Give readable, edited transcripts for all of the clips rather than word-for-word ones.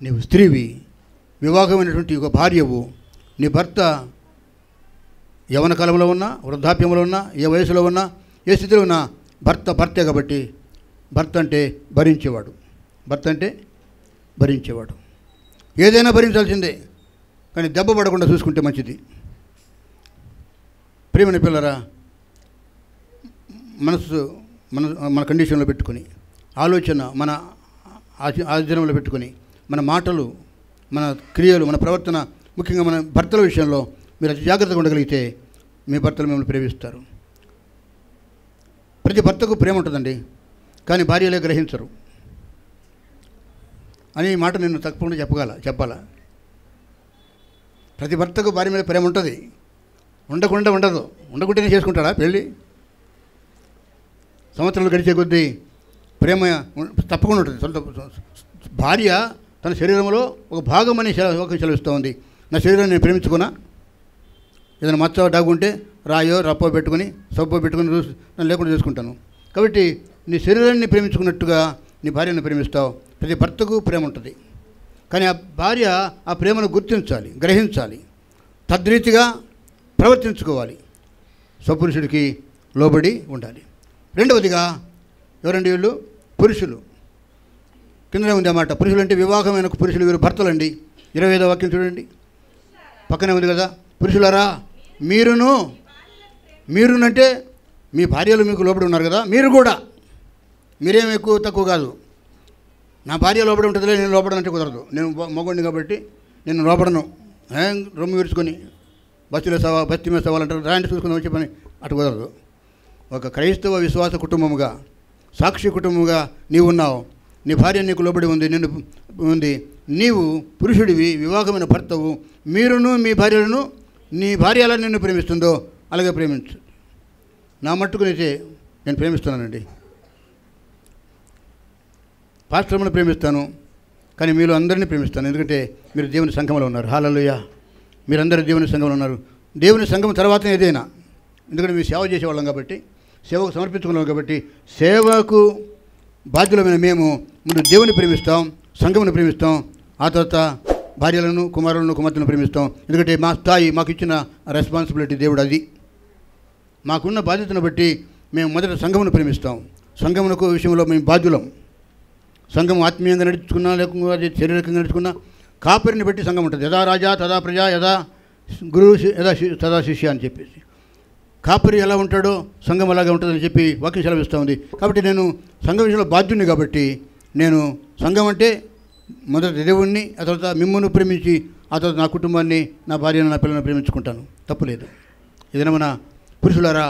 నీవు స్త్రీవి, వివాహమైనటువంటి ఒక భార్యవు. నీ భర్త యవన కాలంలో ఉన్నా, వృద్ధాప్యంలో ఉన్నా, ఏ వయసులో ఉన్నా, ఏ స్థితిలో ఉన్నా భర్తే కాబట్టి భర్త అంటే భరించేవాడు. భర్త అంటే భరించేవాడు. ఏదైనా భరించాల్సిందే, కానీ దెబ్బ పడకుండా చూసుకుంటే మంచిది. ప్రియమైన పిల్లరా, మనసు మన కండిషన్లో పెట్టుకొని, ఆలోచన మన ఆచరణలో పెట్టుకొని, మన మాటలు, మన క్రియలు, మన ప్రవర్తన, ముఖ్యంగా మన భర్తల విషయంలో మీరు అతి జాగ్రత్తగా ఉండగలిగితే మీ భర్తలు మిమ్మల్ని ప్రేమిస్తారు. ప్రతి భర్తకు ప్రేమ ఉంటుందండి, కానీ భార్యలే గ్రహించరు అని మాట నేను తప్పకుండా చెప్పాలా. ప్రతి భర్తకు భార్య మీద ప్రేమ ఉంటుంది, ఉండకుంటేనే చేసుకుంటాడా పెళ్ళి? సంవత్సరాలు గడిచే కొద్దీ ప్రేమ తప్పకుండా ఉంటుంది. భార్య తన శరీరంలో ఒక భాగమని సెలవిస్తూ ఉంది. నా శరీరాన్ని నేను ప్రేమించుకున్నా, ఏదైనా మచ్చ డాగుంటే రాయో రప్పో పెట్టుకుని సబ్బో పెట్టుకుని నన్ను లేకుండా చూసుకుంటాను. కాబట్టి నీ శరీరాన్ని ప్రేమించుకున్నట్టుగా నీ భార్యను ప్రేమిస్తావు. ప్రతి భర్తకు ప్రేమ ఉంటుంది, కానీ ఆ భార్య ఆ ప్రేమను గుర్తించాలి, గ్రహించాలి, తద్రీతిగా ప్రవర్తించుకోవాలి, స్వపురుషుడికి లోబడి ఉండాలి. రెండవదిగా ఎవరండి వీళ్ళు? పురుషులు. కిందనే ఉంది అన్నమాట. పురుషులు అంటే వివాహమైన పురుషులు, వీరు భర్తలండి. 25వ వాక్యం చూడండి, పక్కనే ఉంది కదా. పురుషులారా మీరునంటే మీ భార్యలు మీకు లోబడి ఉన్నారు కదా, మీరు కూడా, మీరేం ఎక్కువ తక్కువ కాదు. నా భార్య లోబడి ఉంటుందిలే, నేను లోబడనంటే కుదరదు. నేను మగోడిని కాబట్టి నేను లోబడను. రొమ్ము విరుచుకొని బస్తీ మీద సవాలంటారు, రాంటి చూసుకుని వచ్చే పని అటు కుదరదు. ఒక క్రైస్తవ విశ్వాస కుటుంబముగా, సాక్షి కుటుంబముగా నీవు ఉన్నావు. నీ భార్య నీకు లోబడి ఉంది. నీవు పురుషుడివి, వివాహమైన భర్తవు. మీరును మీ భార్యలను, నీ భార్య ఎలా నిన్ను ప్రేమిస్తుందో అలాగే ప్రేమించు. నా మట్టుకునైతే నేను ప్రేమిస్తున్నానండి. పాస్టర్లను ప్రేమిస్తాను, కానీ మీరు అందరినీ ప్రేమిస్తాను. ఎందుకంటే మీరు దేవుని సంఘంలో ఉన్నారు. హల్లెలూయా. మీరందరూ దేవుని సంఘంలో ఉన్నారు. దేవుని సంఘం తర్వాత ఏదైనా, ఎందుకంటే మీరు సేవ చేసేవాళ్ళం కాబట్టి, సేవకు సమర్పించుకున్నాం కాబట్టి, సేవకు బాధ్యులమైన మేము ముందు దేవుని ప్రేమిస్తాం, సంఘమును ప్రేమిస్తాం, ఆ తర్వాత భార్యలను, కుమారులను, కుమార్తెలను ప్రేమిస్తాం. ఎందుకంటే మా స్థాయి, మాకు ఇచ్చిన రెస్పాన్సిబిలిటీ దేవుడు అది. మాకున్న బాధ్యతను బట్టి మేము మొదట సంఘమును ప్రేమిస్తాం. సంఘమునకు విషయంలో మేము బాధ్యులం. సంఘం ఆత్మీయంగా నడుచుకున్నా, లేకపోతే శారీరకంగా నడుచుకున్నా, కాపరిని బట్టి సంఘం ఉంటుంది. యథా రాజా తదా ప్రజ, యథా గురువు తదా శిష్య అని చెప్పేసి, కాపరి ఎలా ఉంటాడో సంఘం అలాగే ఉంటుందని చెప్పి వాక్యం సెలవిస్తూ ఉంది. కాబట్టి నేను సంఘం విషయంలో బాధ్యుడిని కాబట్టి, నేను సంఘం అంటే మొదట దేవుణ్ణి, ఆ తర్వాత మిమ్మల్ని ప్రేమించి, ఆ తర్వాత నా కుటుంబాన్ని, నా భార్యను, నా పిల్లలను ప్రేమించుకుంటాను. తప్పులేదు. ఏదైనా మన పురుషులారా,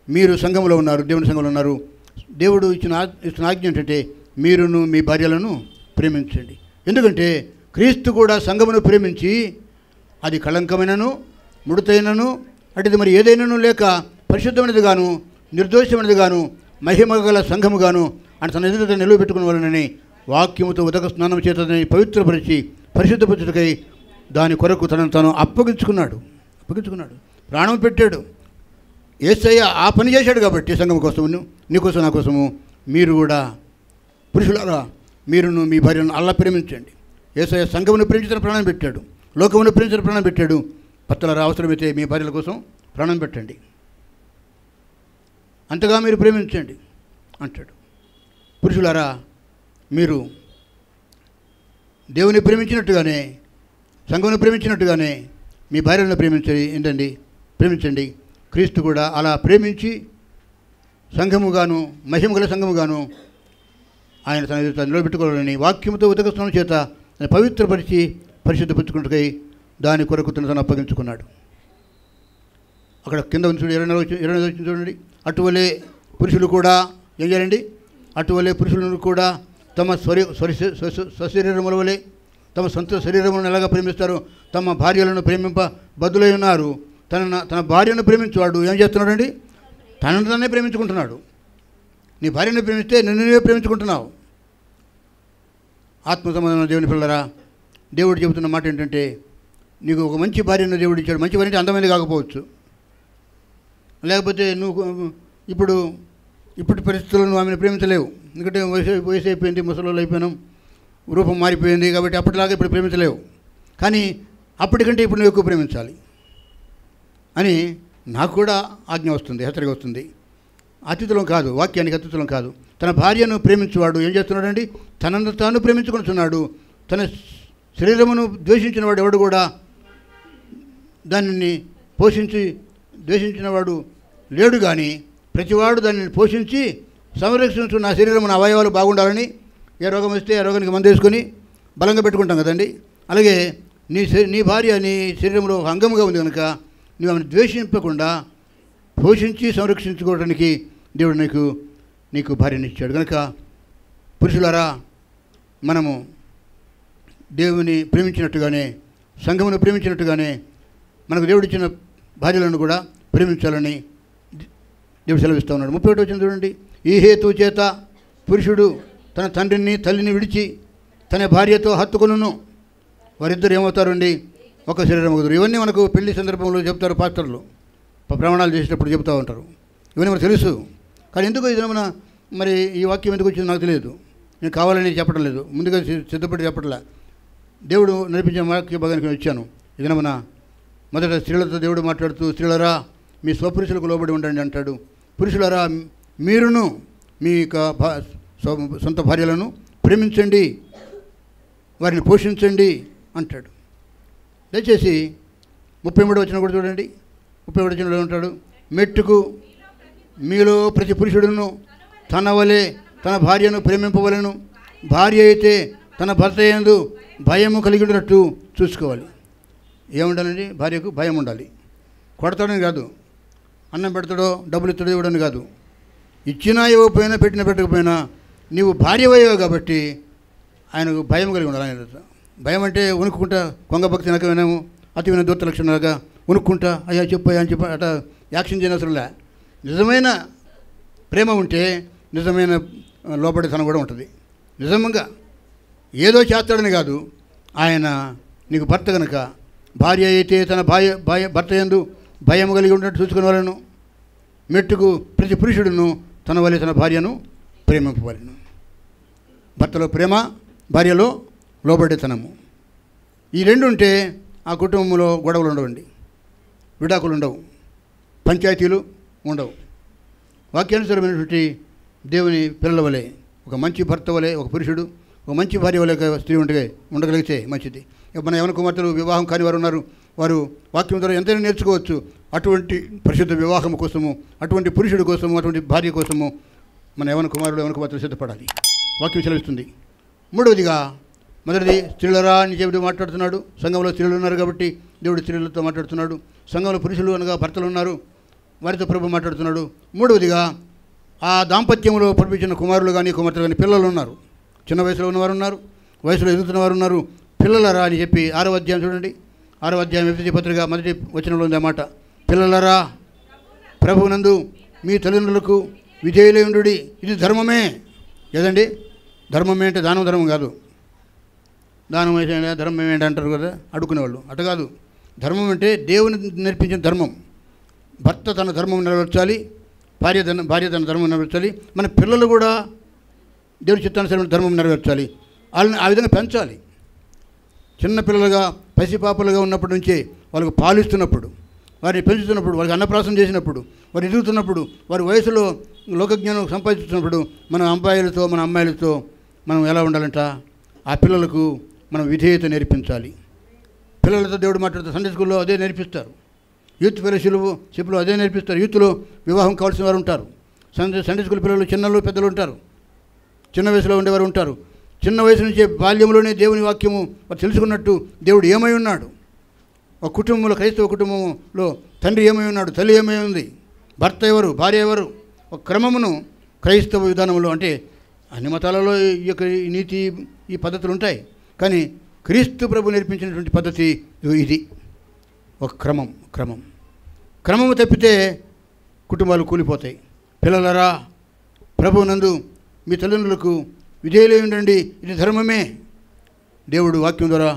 మీరు సంఘంలో ఉన్నారు, దేవుని సంఘంలో ఉన్నారు. దేవుడు ఇచ్చిన ఆజ్ఞ ఏంటంటే మీరును మీ భార్యలను ప్రేమించండి. ఎందుకంటే క్రీస్తు కూడా సంఘమును ప్రేమించి, అది కళంకమైనను, ముడతైనను, అటుది మరి ఏదైనాను లేక పరిశుద్ధమైనది గాను, నిర్దోషమైనది గాను, మహిమ గల సంఘము గాను అని తన ఎదుట నిలువబెట్టుకున్న వాళ్ళని వాక్యముతో ఉదక స్నానం చేతని పవిత్రపరిచి పరిశుద్ధపరచుటకై దాని కొరకు తనను తాను అప్పగించుకున్నాడు. ప్రాణం పెట్టాడు. యేసయ్య ఆ పని చేశాడు కాబట్టి సంఘం కోసము, నీకోసం, నా కోసము. మీరు కూడా పురుషులారా, మీరును మీ భార్యను అల్లా ప్రేమించండి. యేసయ్య సంఘమును ప్రేమించిన ప్రాణం పెట్టాడు, లోకమును ప్రేమించిన ప్రాణం పెట్టాడు. భర్తలారా, అవసరమైతే మీ భార్యల కోసం ప్రాణం పెట్టండి, అంతగా మీరు ప్రేమించండి అంటాడు. పురుషులారా, మీరు దేవుని ప్రేమించినట్టుగానే, సంఘమును ప్రేమించినట్టుగానే మీ భార్యలను ప్రేమించండి. క్రీస్తు కూడా అలా ప్రేమించి సంఘముగాను, మహిమగల సంఘముగాను ఆయన తన ఎదుట నిలబెట్టుకోవాలని వాక్యముతో ఉదక స్నానం చేత పవిత్రపరిచి పరిశుద్ధపరచుకుంటుకై దాని కొరకు తను అప్పగించుకున్నాడు. అక్కడ కింద ఉంది చూడండి, 29 వచ్చింది చూడండి. అటువలే పురుషులు కూడా ఏం చేయాలండి? అటువలే పురుషులను కూడా తమ స్వశరీరముల వలె, తమ సొంత శరీరములను ఎలాగా ప్రేమిస్తారు, తమ భార్యలను ప్రేమింప బదులై ఉన్నారు. తన భార్యను ప్రేమించేవాడు ఏం చేస్తున్నాడండి? తనను తనే ప్రేమించుకుంటున్నాడు. నీ భార్యను ప్రేమిస్తే నిన్నునే ప్రేమించుకుంటున్నావు. ఆత్మ సంబంధమైన దేవుని పిల్లరా, దేవుడు చెబుతున్న మాట ఏంటంటే, నీకు ఒక మంచి భార్యను దేవుడు ఇచ్చాడు. మంచి భార్య అంటే అందమైనది కాకపోవచ్చు, లేకపోతే నువ్వు ఇప్పుడు పరిస్థితుల్లో నువ్వు ఆమెను ప్రేమించలేవు. ఎందుకంటే వయసు అయిపోయింది, ముసలోళ్ళు అయిపోయినాం, రూపం మారిపోయింది కాబట్టి అప్పటిలాగా ఇప్పుడు ప్రేమించలేవు, కానీ అప్పటికంటే ఇప్పుడు నువ్వు ఎక్కువ ప్రేమించాలి అని నాకు కూడా ఆజ్ఞ వస్తుంది, హెచ్చరిక వస్తుంది. అతిథులం కాదు, వాక్యానికి అతిథులం కాదు. తన భార్యను ప్రేమించేవాడు ఏం చేస్తున్నాడండి? తనను తాను ప్రేమించుకుంటున్నాడు. తన శరీరమును ద్వేషించిన వాడు ఎవడు కూడా దానిని పోషించి ద్వేషించినవాడు లేడు, కానీ ప్రతివాడు దానిని పోషించి సంరక్షించు. నా శరీరం, నా అవయవాలు బాగుండాలని ఏ రోగం వస్తే ఆ రోగానికి మందు వేసుకొని బలంగా పెట్టుకుంటాం కదండి. అలాగే నీ భార్య నీ శరీరంలో అంగముగా ఉంది కనుక నువ్వు ఆమెను ద్వేషింపకుండా పోషించి సంరక్షించుకోవడానికి దేవుడు నీకు భార్యని ఇచ్చాడు. కనుక పురుషులారా, మనము దేవుని ప్రేమించినట్టుగానే, సంఘమును ప్రేమించినట్టుగానే మనకు దేవుడు ఇచ్చిన భార్యలను కూడా ప్రేమించాలని దేవుడు సెలవిస్తూ ఉన్నాడు. 31 వచ్చిన చూడండి. ఈ హేతు చేత పురుషుడు తన తండ్రిని తల్లిని విడిచి తన భార్యతో హత్తుకొనును, వారిద్దరు ఏమవుతారండి? ఒక శరీరం అవుతారు. ఇవన్నీ మనకు పెళ్లి సందర్భంలో చెప్తారు పాస్టర్లు, ప్రమాణాలు చేసేటప్పుడు చెబుతూ ఉంటారు. ఇవన్నీ మనకు తెలుసు, కానీ ఎందుకు ఇది మరి ఈ వాక్యం ఎందుకు వచ్చిందో నాకు తెలియదు. నేను కావాలని చెప్పడం లేదు, ముందుగా సిద్ధపడి చెప్పట్లే. దేవుడు నడిపించిన వాక్య భాగానికి వచ్చాను. ఇది మొదట స్త్రీలతో దేవుడు మాట్లాడుతూ, స్త్రీలరా మీ స్వపురుషులకు లోబడి ఉండండి అంటాడు. పురుషులరా మీరును మీ సొంత భార్యలను ప్రేమించండి, వారిని పోషించండి అంటాడు. దయచేసి 33 వచనం కూడా చూడండి. 31 వచనంలో ఉంటాడు, మెట్టుకు మీలో ప్రతి పురుషుడును తన వలె తన భార్యను ప్రేమింపవలెను, భార్య అయితే తన భర్త యందు భయము కలిగి ఉన్నట్టు చూసుకోవాలి. ఏముండాలండి? భార్యకు భయం ఉండాలి. కొడతాడని కాదు, అన్నం పెడతాడో డబ్బులు ఇస్తాడో ఇవ్వడని కాదు. ఇచ్చినా ఇవ్వకపోయినా పెట్టినా పెట్టకపోయినా నీవు భార్యవయ్యావు కాబట్టి ఆయనకు భయం కలిగి ఉండాలి. ఆయన భయం అంటే ఉనుక్కుంటా కొంగ భక్తి నకమేమో అతివిన దూత లక్షణాలుగా ఉనుక్కుంటా అయ్యా చెప్పు అని చెప్పి అట్లా యాక్షన్ చేయనవసరంలే. నిజమైన ప్రేమ ఉంటే నిజమైన లోబడితనం కూడా ఉంటుంది. నిజంగా ఏదో చేస్తాడని కాదు, ఆయన నీకు భర్త కనుక భార్య అయితే తన భర్త యందు భయం కలిగి ఉన్నట్టు చూసుకునే వాళ్ళను, మెట్టుకు ప్రతి పురుషుడును తన వలె తన భార్యను ప్రేమింపవలెను. భర్తలో ప్రేమ, భార్యలో లోబడితనము, ఈ రెండు ఉంటే ఆ కుటుంబంలో గొడవలు ఉండవండి, విడాకులు ఉండవు, పంచాయతీలు ఉండవు. వాక్యానుసారమైనటువంటి దేవుని పిల్లల వలె, ఒక మంచి భర్త వలె ఒక పురుషుడు, ఒక మంచి భార్య వలె ఒక స్త్రీ ఉండగలిగితే మంచిది. మన యవన కుమార్తెలు వివాహం కాని వారు ఉన్నారు, వారు వాక్యం ద్వారా ఎంతైనా నేర్చుకోవచ్చు. అటువంటి పరిశుద్ధ వివాహం కోసము, అటువంటి పురుషుడి కోసము, అటువంటి భార్య కోసము మన యవన కుమారుడు యవన కుమార్తెలు సిద్ధపడాలి. వాక్యం సెలవిస్తుంది. మూడవదిగా, మొదటిది స్త్రీలరా అని చెప్పి మాట్లాడుతున్నాడు. సంఘంలో స్త్రీలు ఉన్నారు కాబట్టి దేవుడు స్త్రీలతో మాట్లాడుతున్నాడు. సంఘంలో పురుషులు అనగా భర్తలు ఉన్నారు, వారితో ప్రభు మాట్లాడుతున్నాడు. మూడవదిగా, ఆ దాంపత్యంలో పంపించిన కుమారులు కానీ కుమార్తెలు కానీ పిల్లలు ఉన్నారు. చిన్న వయసులో ఉన్నవారు ఉన్నారు, వయసులో ఎదుగుతున్న వారు ఉన్నారు. పిల్లలరా అని చెప్పి 6వ అధ్యాయం చూడండి. 6వ అధ్యాయం ఎఫెసీ పత్రిక 1వ వచనంలో ఉంది అన్నమాట. పిల్లలరా ప్రభువునందు మీ తల్లిదండ్రులకు విధేయులై ఉండుడి, ఇది ధర్మమే. ఏదండి ధర్మమే అంటే దానం ధర్మం కాదు. దానం వేసే ధర్మం ఏంటి అంటారు కదా అడుక్కునేవాళ్ళు, అట కాదు. ధర్మం అంటే దేవుని నేర్పించిన ధర్మం. భర్త తన ధర్మం నెరవేర్చాలి, భార్య తన ధర్మం నెరవేర్చాలి. మన పిల్లలు కూడా దేవుని చిత్తానుసారమైన ధర్మం నెరవేర్చాలి. వాళ్ళని ఆ విధంగా పెంచాలి. చిన్నపిల్లలుగా పసిపాపలుగా ఉన్నప్పటి నుంచే వాళ్ళకు పాలిస్తున్నప్పుడు, వారిని పెంచుతున్నప్పుడు, వాళ్ళకి అన్నప్రాసం చేసినప్పుడు, వారు ఎదుగుతున్నప్పుడు, వారి వయసులో లోకజ్ఞానం సంపాదిస్తున్నప్పుడు మన అబ్బాయిలతో మన అమ్మాయిలతో మనం ఎలా ఉండాలంట? ఆ పిల్లలకు మనం విధేయత నేర్పించాలి. పిల్లలతో దేవుడు మాట్లాడుతూ సండే స్కూల్లో అదే నేర్పిస్తారు, యూత్ ఫెలోషిప్లో అదే నేర్పిస్తారు. యూత్లో వివాహం కావాల్సిన వారు ఉంటారు. సండే స్కూల్ పిల్లలు చిన్నలు పెద్దలు ఉంటారు, చిన్న వయసులో ఉండేవారు ఉంటారు. చిన్న వయసు నుంచే బాల్యంలోనే దేవుని వాక్యము తెలుసుకున్నట్టు దేవుడు ఏమై ఉన్నాడు, ఒక కుటుంబంలో క్రైస్తవ కుటుంబంలో తండ్రి ఏమై ఉన్నాడు, తల్లి ఏమై ఉంది, భర్త ఎవరు, భార్య ఎవరు, ఒక క్రమమును క్రైస్తవ విధానంలో, అంటే అన్ని మతాలలో ఈ యొక్క నీతి ఈ పద్ధతులు ఉంటాయి, కానీ క్రీస్తు ప్రభు నేర్పించినటువంటి పద్ధతి ఇది. ఒక క్రమము తప్పితే కుటుంబాలు కూలిపోతాయి. పిల్లలరా ప్రభువునందు మీ తల్లిదండ్రులకు విధేయులై ఉండండి, ఇది ధర్మమే. దేవుడు వాక్యం ద్వారా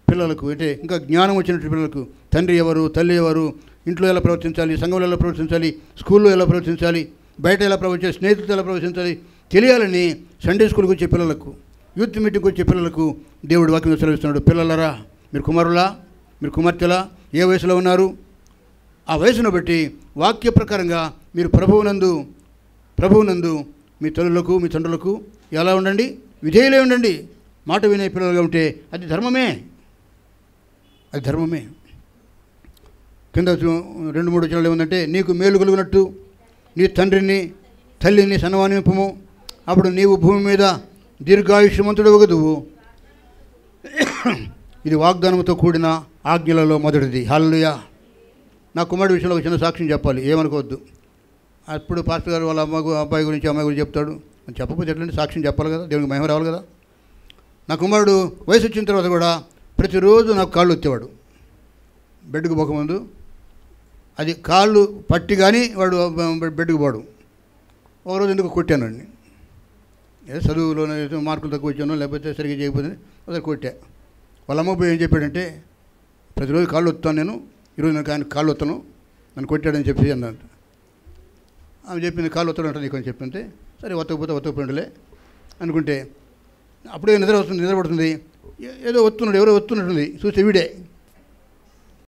పిల్లలకు, అంటే ఇంకా జ్ఞానం వచ్చినటువంటి పిల్లలకు తండ్రి ఎవరు, తల్లి ఎవరు, ఇంట్లో ఎలా ప్రవర్తించాలి, సంఘంలో ఎలా ప్రవర్తించాలి, స్కూల్లో ఎలా ప్రవర్తించాలి, బయట ఎలా ప్రవర్తించాలి, స్నేహితులతో ఎలా ప్రవర్తించాలి తెలియాలని సండే స్కూల్కి వచ్చే పిల్లలకు, యూత్ మీటింగ్కి వచ్చే పిల్లలకు దేవుడు వాక్యం సెలవిస్తున్నాడు, పిల్లలరా, మీరు కుమారులా, మీరు కుమార్తెలా, ఏ వయసులో ఉన్నారు, ఆ వయసును బట్టి వాక్య ప్రకారంగా మీరు ప్రభువునందు మీ తల్లులకు మీ తండ్రులకు ఎలా ఉండండి, విధేయులే ఉండండి. మాట వినే పిల్లలుగా ఉంటే అది ధర్మమే, అది ధర్మమే. కింద 2-3 వచనాలు ఏముందంటే, నీకు మేలు కలుగునట్టు నీ తండ్రిని తల్లిని సన్మానింపుము, అప్పుడు నీవు భూమి మీద దీర్ఘాయుష్యమంతుడు వగదువు. ఇది వాగ్దానంతో కూడిన ఆజ్ఞలలో మొదటిది. హల్లెలూయా. నా కుమారుడి విషయంలో ఒక చిన్న సాక్ష్యం చెప్పాలి, ఏమనుకోవద్దు. అప్పుడు పాస్టర్ గారు వాళ్ళ అబ్బాయి గురించి అమ్మాయి గురించి చెప్తాడు, చెప్పకపోతే ఎట్లంటే సాక్ష్యం చెప్పాలి కదా, దేవునికి మహిమ రావాలి కదా. నా కుమారుడు వయసు వచ్చిన తర్వాత కూడా ప్రతిరోజు నాకు కాళ్ళు వచ్చేవాడు, బెడ్కి పోకముందు. అది కాళ్ళు పట్టి కానీ వాడు బెడ్కి పోడు. ఒకరోజు ఎందుకు కొట్టానండి, ఏదో చదువులోనే మార్కులు తక్కువ వచ్చాను, లేకపోతే సరిగ్గా చేయకపోతే అదే కొట్టా. వాళ్ళ అమ్మ పోయి ఏం చెప్పాడంటే, ప్రతిరోజు కాళ్ళు వస్తాను నేను, ఈరోజు నాకు ఆయన కాళ్ళు వస్తాను, నన్ను కొట్టాడని చెప్పి అన్నాడు. ఆమె చెప్పింది, కాళ్ళు వస్తాడు అంటే నీకు అని చెప్పింటే, సరే వత్తకపోయిండులే అనుకుంటే, అప్పుడే నిద్ర పడుతుంది, ఏదో వస్తున్నాడు, ఎవరో వస్తున్నట్టుంది, చూస్తే వీడే.